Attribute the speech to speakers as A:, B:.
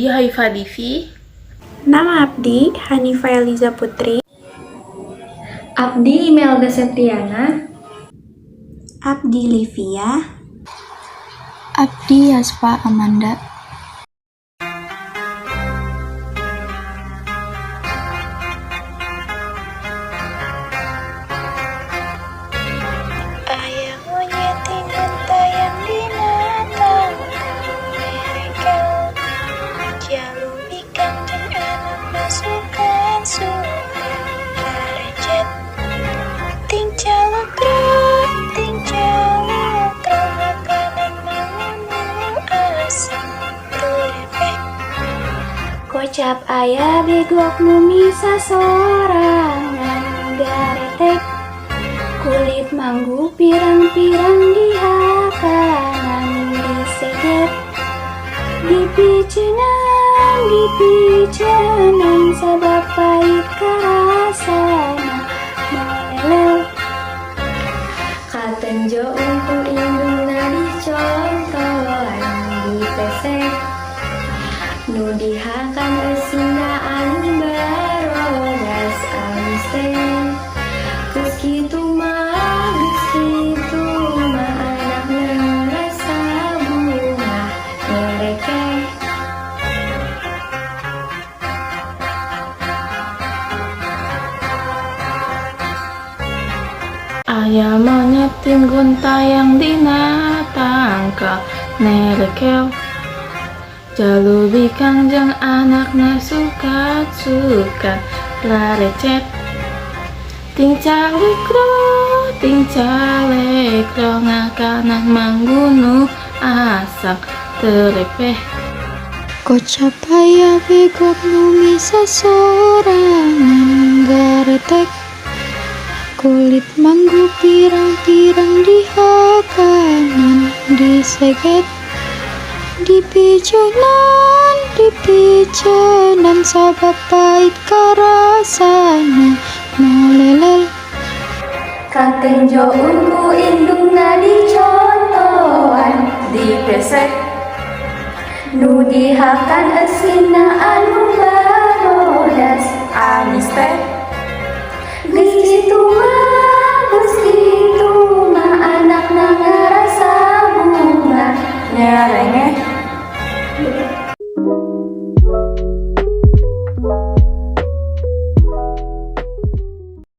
A: Haifa Divi.
B: Nama abdi Hanifa Eliza Putri.
C: Abdi Imelda Septiana.
B: Abdi Livia.
D: Abdi Yaspa Amanda.
E: Ayah monyet ingat tayang binatang mereka jalubikan dan anak masukkan suka recet ting calok makanan mangunu asam tulepeh
C: Kocap ayah begok nu misa sorangan garetek kulit manggu pirang-pirang di hakanan diseget dipicenan sabab pahit karasana molelel katenjo untuk indungna dicontohan dipesek nu dihakan esina anu barogas alis teh geus kitu mah anakna rasa bunga ngerekeh
A: Ayah monyet tinggun tayang dina tangka nerekel jalubikan jeung anakna sukat larecet ting calekro ngakanak manggunu asak terepeh
D: Kocap aya begok nu misa sorangan garetek kulit manggu pirang-pirang di hakanan diseget dipicenan sabab pahit karasana molelel
C: katenjo ungu indungna dicontohan dipesek nu dihakan esina anu